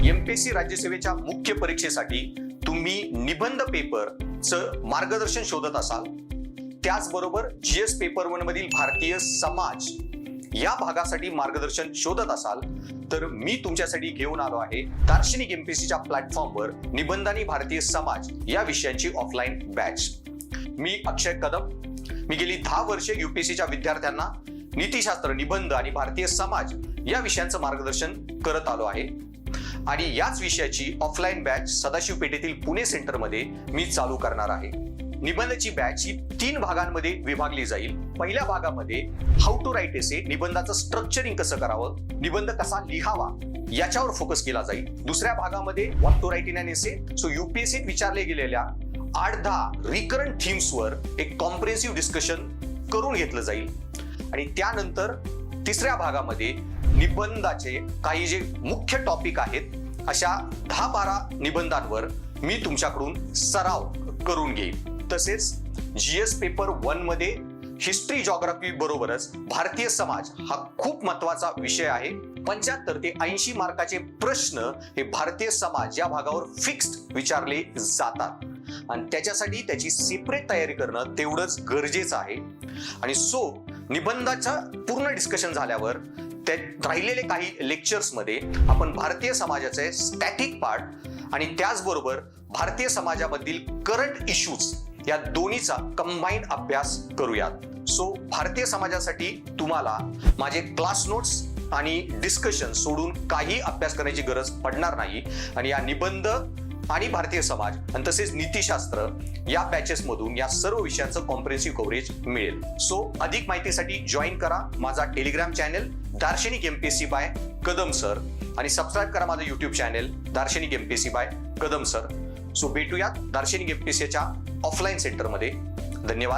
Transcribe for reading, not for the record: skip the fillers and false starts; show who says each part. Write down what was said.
Speaker 1: MPSC राज्यसेवेच्या मुख्य परीक्षेसाठी तुम्ही निबंध पेपरचं मार्गदर्शन शोधत असाल, त्याचबरोबर जीएस पेपर 1 मधील भारतीय समाज या भागासाठी मार्गदर्शन शोधत असाल, तर मी तुमच्यासाठी घेऊन आलो आहे दार्शनिक एमपीएससीच्या प्लॅटफॉर्मवर निबंध आणि भारतीय समाज या विषयांची ऑफलाईन बॅच. मी अक्षय कदम. मी गेली 10 वर्षे यूपीएससीच्या विद्यार्थ्यांना नीतिशास्त्र, निबंध आणि भारतीय समाज या विषयांचं मार्गदर्शन करत आलो आहे आणि याच विषयाची ऑफलाईन बॅच सदाशिव पेठेतील पुणे सेंटरमध्ये मी चालू करणार आहे. निबंधची बॅच ही 3 भागांमध्ये विभागली जाईल. पहिल्या भागामध्ये हाऊ टू राईट एसे, निबंधाचं स्ट्रक्चरिंग कसं करावं, निबंध कसा लिहावा याच्यावर फोकस केला जाईल. दुसऱ्या भागामध्ये what to write in an essay, so यूपीएससीत विचारले गेलेल्या 8-10 रिकरंट थीम्सवर एक कॉम्प्रिहेन्सिव्ह डिस्कशन करून घेतलं जाईल. आणि त्यानंतर तिसऱ्या भागामध्ये निबंधाचे काही जे मुख्य टॉपिक आहेत अशा 10-12 निबंधांवर मी तुमच्याकडून सराव करून घेईन. तसेच जीएस पेपर 1 मध्ये हिस्ट्री, जॉग्राफी बरोबरच भारतीय समाज हा खूप महत्वाचा विषय आहे. 75 ते 80 मार्काचे प्रश्न हे भारतीय समाज या भागावर फिक्स्ड विचारले जातात आणि त्याच्यासाठी त्याची सेपरेट तयारी करणं तेवढंच गरजेचं आहे. आणि सो निबंधाचं पूर्ण डिस्कशन झाल्यावर राहिलेले काही लेक्चर्स मध्ये आपण भारतीय समाजाचे स्टॅटिक पार्ट आणि त्याचबरोबर भारतीय समाजामधील करंट इश्यूज या दोन्हीचा कंबाईन अभ्यास करूयात. सो भारतीय समाजासाठी तुम्हाला माझे क्लास नोट्स आणि डिस्कशन सोडून काही अभ्यास करण्याची गरज पडणार नाही आणि या निबंध आणि भारतीय समाज आणि तसेच नीतिशास्त्र या बॅचेस मधून या सर्व विषयांचं कॉम्प्रिहेन्सिव्ह कव्हरेज मिळेल. सो अधिक माहितीसाठी जॉईन करा माझा Telegram channel Darshanik MPSC by Kadam sir आणि सबस्क्राईब करा माझं YouTube channel Darshanik MPSC by Kadam sir. So भेटूयात दार्शनिक एमपीएससीच्या ऑफलाईन सेंटरमध्ये. धन्यवाद.